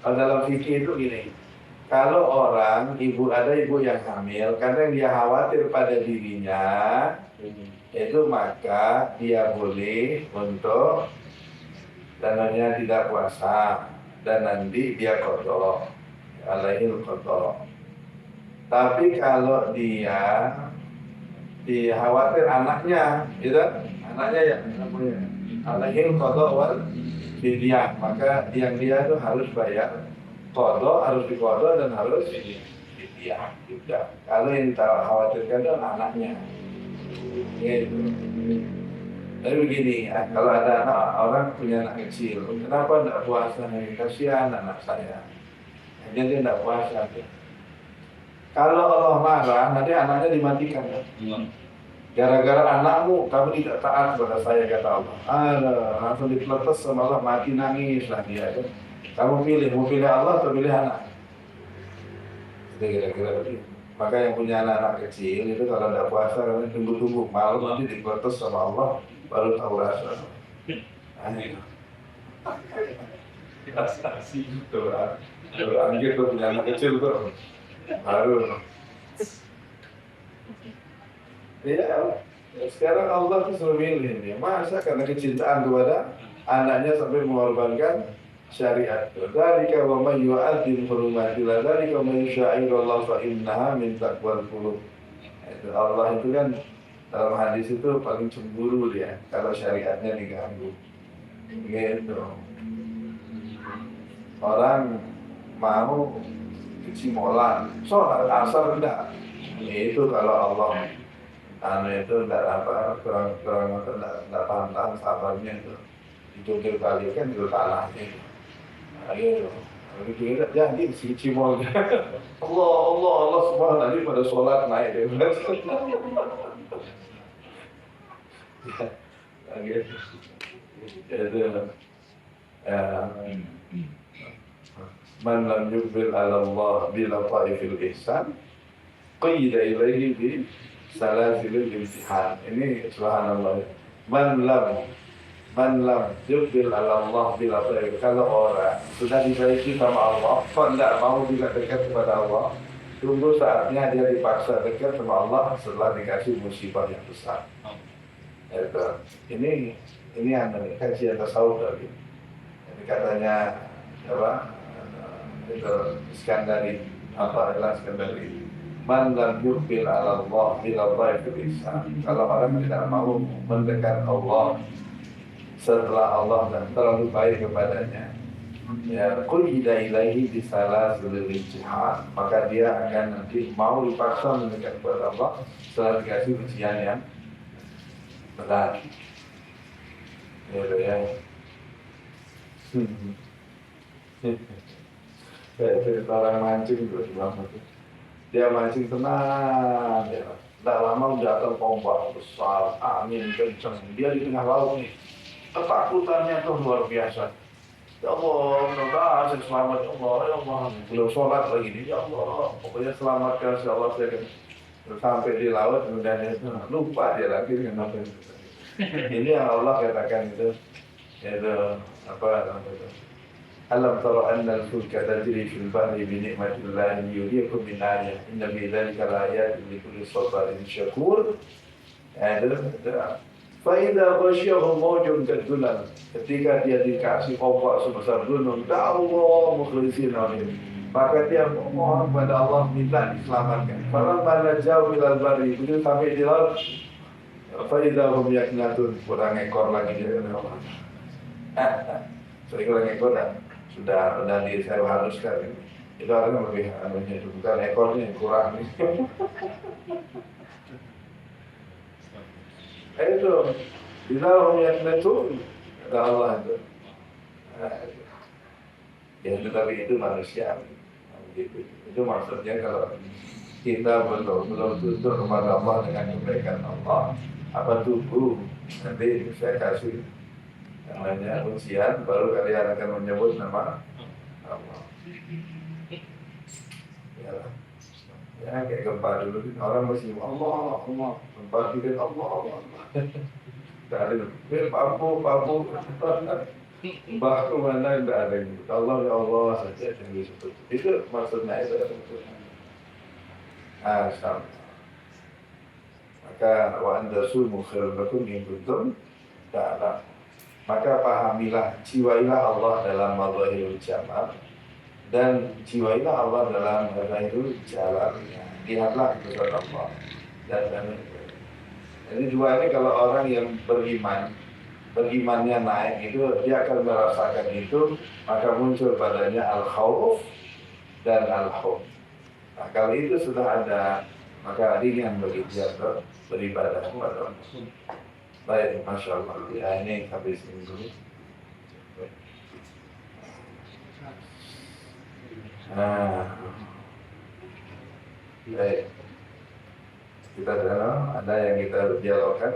Speaker 1: Kalau dalam fikih itu gini, kalau orang ada ibu yang hamil, karena dia khawatir pada dirinya, itu maka dia boleh untuk dananya tidak puasa dan nanti dia qadha, alaihil qadha. Tapi kalau dia khawatir anaknya, gitu, anaknya ya, alaihil qadha wal fidyah, maka yang dia itu harus bayar qadha, harus diqadha dan harus fidyah juga. Kalau yang kita khawatirkan itu anaknya. Gitu. Tapi begini ya, kalau ada orang punya anak kecil, kenapa tidak puasa? Kasihan anak saya. Jadi dia tidak puasa. Kalau Allah marah, nanti anaknya dimatikan. Gara-gara anakmu, kamu tidak taat kepada saya, kata Allah. Langsung dipeletes sama Allah, mati nangis lah dia. Kamu mau pilih Allah atau pilih anak? Itu kira-kira begitu. Maka yang punya anak kecil itu kalau tidak puasa, kalian tunggu-tunggu malam nanti dipeletes sama Allah, baru tahu rasa. Aneh. Saksi itu lah. Kalau anggir tuh punya anak kecil tuh, baru. Ya, sekarang Allah tuh suruh milih nih. Masa karena kecintaan kepada anaknya sampai mengorbankan syariat. Dzalika wa may yu'adzim hurumatillah, dzalika wa may yusya'irallah fa innaha min taqwal qulub. Allah itu kan dalam hadis itu paling cemburu dia kalau syariatnya diganggu. Gitu. Orang mau kecimolan, sholat asar enggak. Itu kalau Allah itu enggak kurang enggak tahan sabarnya itu. Dicungkil kali kan itu tanahnya. Ayo, begitu jadi si cimol. Allah semua nanti pada sholat naik deh. Gitu. Itu man lam yukbil ala Allah bila ta'ifil ihsan qiyda ilaihi bi salasilil imtihan. Ini subhanallah. Man lam yukbil ala Allah bila ta'ifil, kalau orang sudah dibaiki sama Allah kok tidak mau juga dekat kepada Allah, tunggu saatnya dia dipaksa dekat sama Allah setelah dikasih musibah yang besar. Ini kajian tasawuf tadi. Jadi katanya apa? Itu Iskandari, man lam yukbil ala Allah bila ta'ifil ihsan. Kalau orang tidak mau mendekat Allah setelah Allah dan terlalu baik kepadanya, ya qulida ilaihi bisalasil jihad, maka dia akan nanti mau dipaksa mendekat kepada Allah setelah dikasih ujian yang berat. Ya. Orang mancing terus banget. Dia mancing tenang, ya. Tidak lama datang ombak besar, angin kencang. Dia di tengah laut nih. Ketakutannya tuh luar biasa. Ya Allah, mudah-mudahan saya selamat. Ya Allah, belum sholat lagi nih. Ya Allah, pokoknya selamatkan si Allah saya. Sampai di laut kemudian itu lupa dia lagi dengan apa itu. Ini yang Allah katakan itu apa itu? Alam tara anna al-fulka tajri fil bahri bi ni'matillahi yuriikum min ayatihi inna fi dzalika laayatin likulli sabarin syakur. Fa idza ghasyiyahum mawjun kadzulan, ketika dia dikasih ombak sebesar gunung, ta'allahu mukhlishina lahu, maka dia mohon kepada Allah minta diselamatkan. Falamma najau ilal barri, begitu sampai di laut, fa idza hum yaknatun, kurang ekor lagi dia Allah. Kurang ekor sudah saya haruskan. Itu orang lebih itu bukan ekornya yang kurang. Itu bila orang yang itu kata Allah itu. Ya tetapi itu manusia. Gitu. Itu maksudnya kalau kita belum tutur kepada Allah dengan kebaikan Allah, apa tunggu nanti saya kasih namanya ujian, baru kalian akan menyebut nama Allah. Ya, ya kayak gempa dulu orang mesti Allah, Allah, gempa dikit Allah, Allah. Dari papu, bah kemana tidak ada yang gitu. Allah ya Allah saja yang disebut. Itu maksudnya itu. Sama. Maka wa andasu mukhirun lakum in kuntum ta'lam. Maka pahamilah, jiwailah Allah dalam mazahirul jamal dan jiwailah Allah dalam mazahirul jalalnya. Lihatlah kebesaran Allah dan jadi dua ini kalau orang yang berimannya naik itu dia akan merasakan itu, maka muncul padanya al-khawf dan al-khawf. Nah, kalau itu sudah ada, maka ringan bagi dia beribadah kepada Allah. Baik, Masya Allah. Ya, ini habis ini dulu. Nah, baik. Kita ada yang kita dialogkan.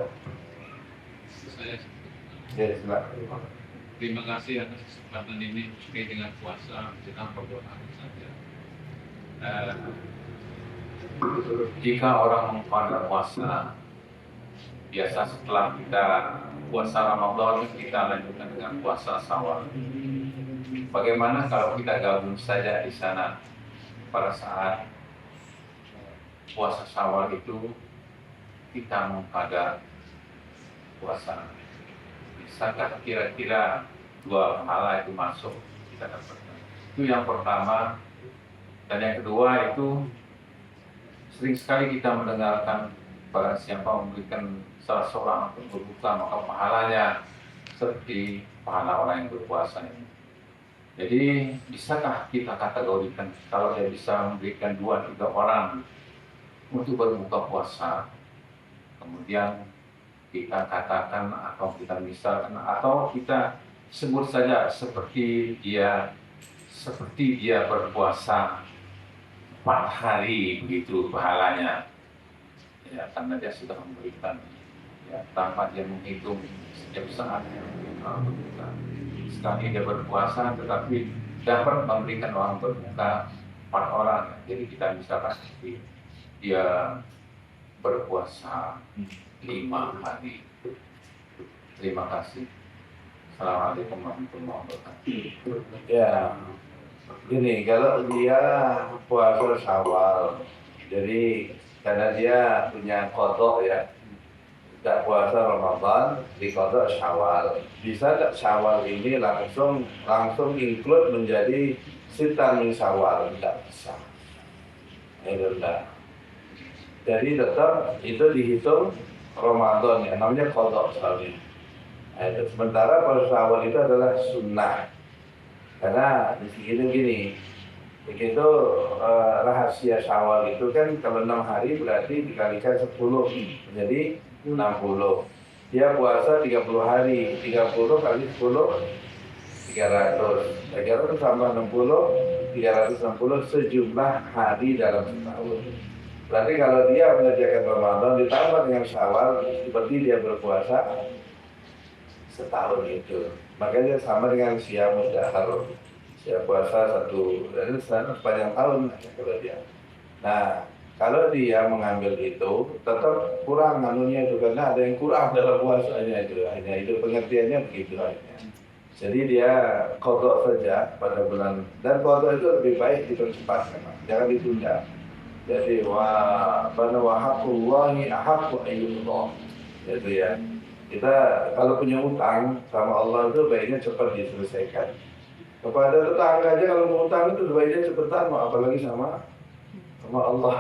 Speaker 1: Ya, silakan.
Speaker 3: Terima kasih atas kesempatan ini terkait dengan puasa. Kita berdoa saja. Jika orang pada puasa, biasa setelah kita puasa Ramadan kita lanjutkan dengan puasa Syawal. Bagaimana kalau kita gabung saja di sana pada saat puasa Syawal itu kita pada puasa? Bisakah kira-kira dua pahala itu masuk kita dapatkan? Itu yang pertama. Dan yang kedua itu sering sekali kita mendengarkan barang siapa memberikan salah seorang untuk berbuka maka pahalanya seperti pahala orang yang berpuasa ini. Jadi bisakah kita kategorikan kalau dia bisa memberikan 2-3 orang untuk berbuka puasa, kemudian kita katakan atau kita misalkan atau kita sebut saja seperti dia berpuasa 4 hari begitu pahalanya, ya karena dia sudah memberikan ya tanpa dia menghitung setiap saat berbuka. Sekali dia berpuasa tetapi dapat memberikan orang berbuka 4 orang, jadi kita misalkan seperti dia berpuasa 5 hari. Terima kasih. Assalamualaikum warahmatullahi wabarakatuh.
Speaker 1: Ya, gini, kalau dia puasa Syawal, jadi karena dia punya kodok ya, tidak puasa Ramadan, di kodok Syawal. Bisa tak Syawal ini langsung include menjadi sitan min Syawal? Tidak bisa. Itu tidak. Jadi tetap itu dihitung Ramadan ya, namanya kodok soalnya. Sementara puasa Syawal itu adalah sunnah. Karena di sini gini, begitu rahasia Syawal itu kan kalau 6 hari berarti dikalikan 10 menjadi 60. Dia puasa 30 hari, 30 kali 10 300. 300 tambah 60, 360 sejumlah hari dalam setahun. Berarti kalau dia mengerjakan Ramadan ditambah dengan Syawal seperti dia berpuasa setahun itu. Makanya sama dengan siam dahar, siap puasa dan sepanjang tahun kalau dia. Nah, kalau dia mengambil itu tetap kurang anunya itu karena ada yang kurang dalam puasanya itu. Hanya itu pengertiannya begitu aja. Jadi dia qadha saja pada bulan, dan qadha itu lebih baik dipercepat memang, jangan ditunda. Jadi wa haqqullahi ahaqqu ayyullah. Itu ya. Kita kalau punya utang sama Allah itu baiknya cepat diselesaikan. Kepada tetangga aja kalau mau utang itu baiknya cepetan, apalagi sama Allah.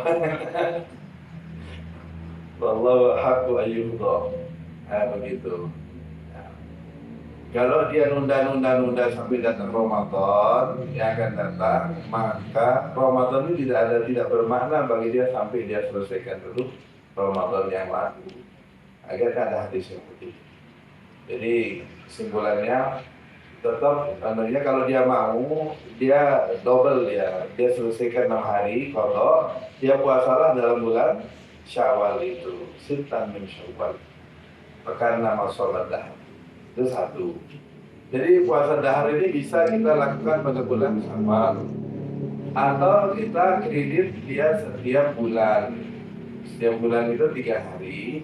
Speaker 1: Wallahu haqqu ayyuhdha. Begitu. Nah, kalau dia nunda sampai datang Ramadan yang akan datang, maka Ramadan itu tidak bermakna bagi dia sampai dia selesaikan dulu Ramadan yang lalu. Agar ada hadis yang begitu. Jadi kesimpulannya tetap anunya kalau dia mau dia double dia selesaikan 6 hari kalau dia puasalah dalam bulan Syawal itu sitan min Syawal pekan nama sholat dahar itu satu. Jadi puasa dahar ini bisa kita lakukan pada bulan Syawal atau kita kredit dia setiap bulan itu 3 hari.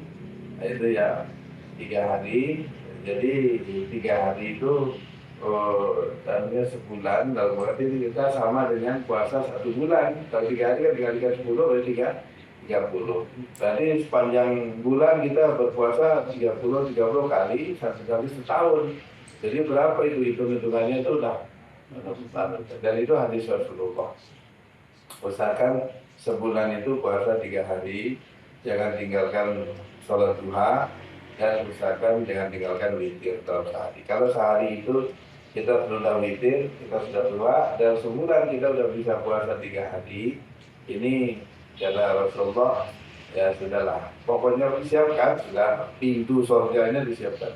Speaker 1: Nah, itu ya 3 hari. Jadi 3 hari itu tadinya sebulan, dalam berarti kita sama dengan puasa 1 bulan. Kalau 3 hari kan dikalikan 10 berarti 30. Berarti sepanjang bulan kita berpuasa 30 kali, satu kali setahun. Jadi berapa itu hitung-hitungannya itu udah dan itu hadis Rasulullah. Usahakan sebulan itu puasa 3 hari, jangan tinggalkan sholat duha, dan usahakan jangan tinggalkan witir dalam sehari. Kalau sehari itu kita sudah witir, kita sudah tua, dan sebulan kita sudah bisa puasa 3 hari, ini kata Rasulullah, ya sudahlah. Pokoknya siapkan, sudah pintu surganya disiapkan.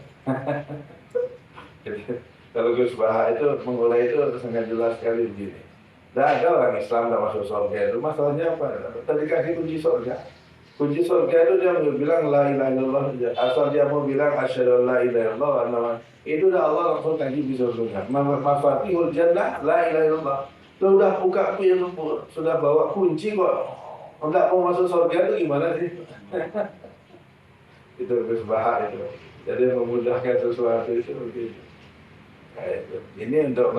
Speaker 1: Kalau Gus Baha itu memulai itu sangat jelas sekali begini. Tidak ada orang Islam tidak masuk surga itu. Masalahnya apa? Tadi kasih kunci surga. Kunci surga itu dia mau bilang la ilaha illallah. Asal dia mau bilang asyhadu la ilaha illallah, itu udah Allah langsung kasih di surga. Mafatihul jannah la ilaha illallah. Sudah buka pintu, sudah bawa kunci kok. Enggak mau masuk surga itu gimana sih? Itu Gus Baha itu. Jadi memudahkan sesuatu itu begitu. Ini untuk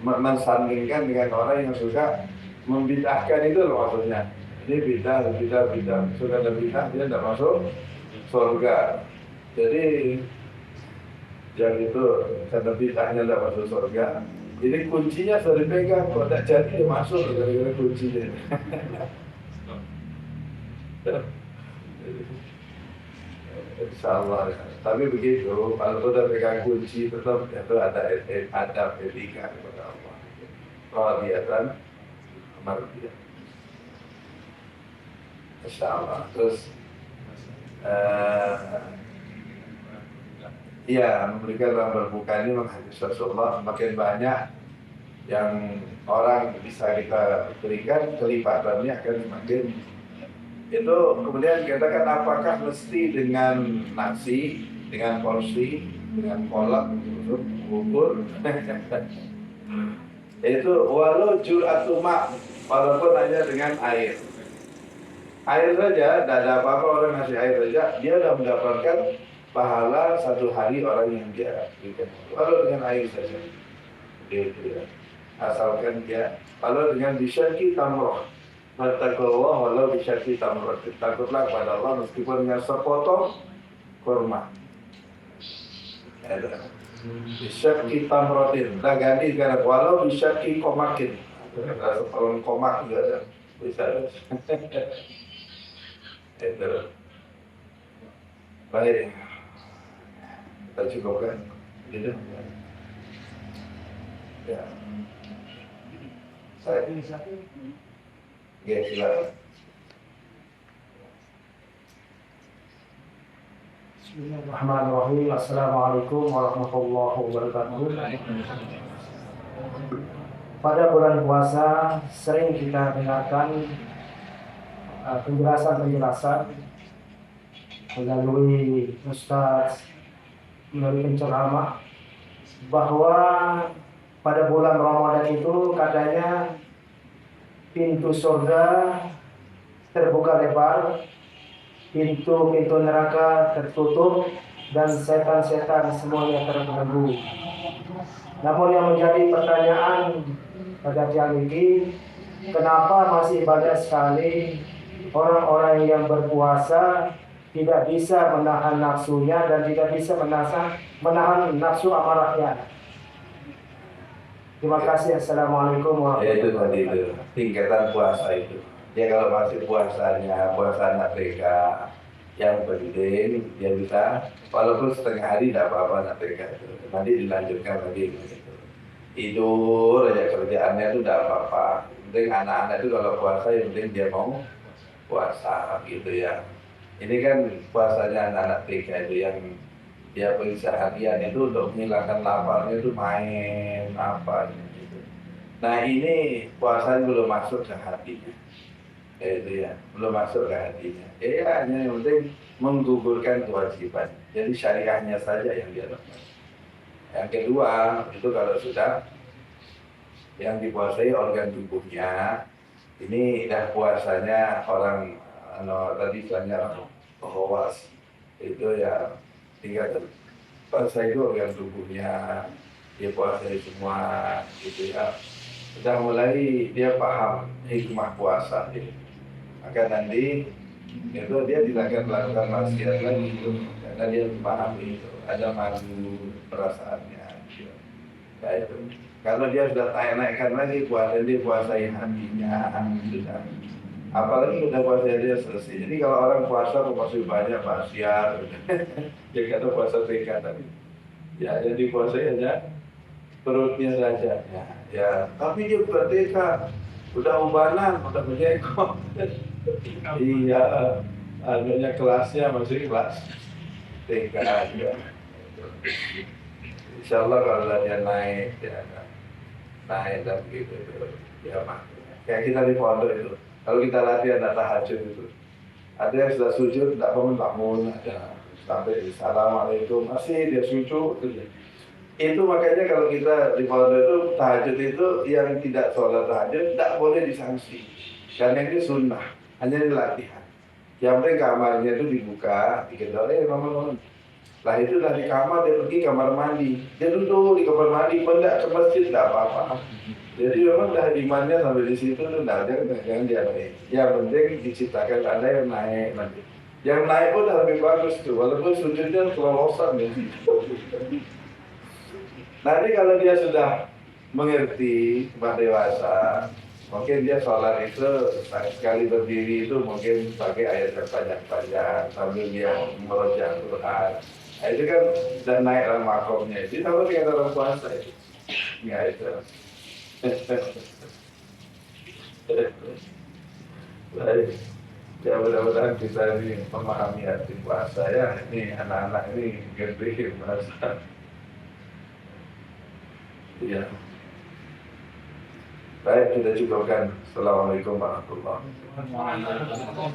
Speaker 1: mensandingkan dengan orang yang suka membid'ahkan itu loh maksudnya. Ini bidah, suka ada bidah dia tidak masuk surga. Jadi yang itu karena bid'ahnya tidak masuk surga. Jadi kuncinya sudah dipegang, kalau tidak jadi dia masuk gara-gara kuncinya. Insyaallah. Tapi begitu, kalau sudah pegang kunci tetap itu ada adab etika kepada Allah. Radiyatan mardiyah. Insyaallah. Terus ya memberikan dalam berbuka ini menghadis Rasulullah makin banyak yang orang bisa kita berikan, kelipatannya akan semakin. Itu kemudian katakan apakah mesti dengan nasi, dengan porsi, dengan kolak, bubur. Itu walau jur'atuma, walaupun hanya dengan air. Air saja, tidak ada apa-apa orang ngasih air saja, dia sudah mendapatkan pahala 1 hari orang yang dia berikan. Walau dengan air saja. Itu ya. Asalkan dia, walau dengan bisyaki tamroh. Bertakwa walau bisyaki tamroh. Takutlah kepada Allah meskipun dengan sepotong kurma. Bisyaki tamrotin. Dah ganti sekarang walau bisyaki komakin. Sepotong komak juga ada. Bisa. Itu. Baik. Kita cukupkan. Gitu. Ya. Saya ini satu. Oke, silakan.
Speaker 4: Bismillahirrahmanirrahim. Assalamualaikum warahmatullahi wabarakatuh. Pada bulan puasa sering kita dengarkan penjelasan melalui ustaz, melalui penceramah bahwa pada bulan Ramadan itu katanya pintu surga terbuka lebar, pintu-pintu neraka tertutup, dan setan-setan semuanya terbelenggu. Namun yang menjadi pertanyaan pada siang ini, kenapa masih banyak sekali orang-orang yang berpuasa tidak bisa menahan nafsunya dan tidak bisa menahan nafsu amarahnya? Terima kasih. Assalamualaikum warahmatullahi wabarakatuh.
Speaker 1: Ya itu tadi itu tingkatan puasa itu. Ya kalau masih puasanya puasa NATK yang penting dia bisa walaupun setengah hari tidak apa-apa NATK itu. Nanti dilanjutkan lagi gitu. Tidur aja kerjaannya itu tidak apa-apa. Penting anak-anak itu kalau puasa yang penting dia mau puasa gitu ya. Ini kan puasanya anak-anak TK itu yang Ya periksa harian itu untuk menghilangkan laparnya itu main apa gitu. Nah ini puasanya belum masuk ke hatinya. Itu ya, belum masuk ke hatinya. Ya hanya yang penting menggugurkan kewajiban. Jadi syariahnya saja yang dia lakukan. Yang kedua, itu kalau sudah yang dikuasai organ tubuhnya, ini dah puasanya orang tadi istilahnya khawas. Itu ya tinggal puasa itu organ tubuhnya, dia puasai semua gitu ya. Sudah mulai dia paham hikmah puasa gitu. Maka nanti itu dia tidak akan melakukan maksiat lagi gitu. Karena dia memahami itu ada malu perasaannya gitu. Ya itu kalau dia sudah naikkan lagi puasa, dia puasai hatinya sudah, apalagi udah puasa dia selesai. Jadi kalau orang puasa pasti banyak maksiat dia kata puasa TK tadi ya, jadi puasanya aja perutnya saja ya, ya. Tapi dia bukan TK, udah ubanan, udah menjengkok. Iya, adanya kelasnya masih kelas TK aja. Insya Allah kalau dia naik, ya naik dan begitu ya mah. Kayak kita di pondok itu, kalau kita latihan tahajud itu, ada yang sudah sujud, tidak bangun, ada sampai assalamualaikum masih dia sujud itu. Itu makanya kalau kita di pondok itu tahajud itu yang tidak sholat tahajud tidak boleh disanksi, karena ini sunnah, hanya ini latihan. Yang penting kamarnya itu dibuka, dikendor, mama. Lah itu dari kamar dia pergi kamar mandi, dia duduk di kamar mandi, pendak ke masjid tidak apa-apa. Jadi memang dah imannya sampai di situ tuh jangan dia naik. Yang penting diciptakan ada yang naik nanti. Yang naik pun dah lebih bagus tuh, walaupun sujudnya kelolosan ya. Nanti kalau dia sudah mengerti dewasa, mungkin dia sholat itu sekali berdiri itu mungkin pakai ayat yang panjang-panjang sambil dia merojak Quran. Nah, itu kan sudah naik dalam makomnya. Itu sama dengan orang puasa itu. Ya itu. Baik. Ya mudah-mudahan kita ini memahami arti puasa ya. Ini anak-anak ini gede puasa. Ya. Baik, kita cukupkan. Assalamualaikum warahmatullahi wabarakatuh.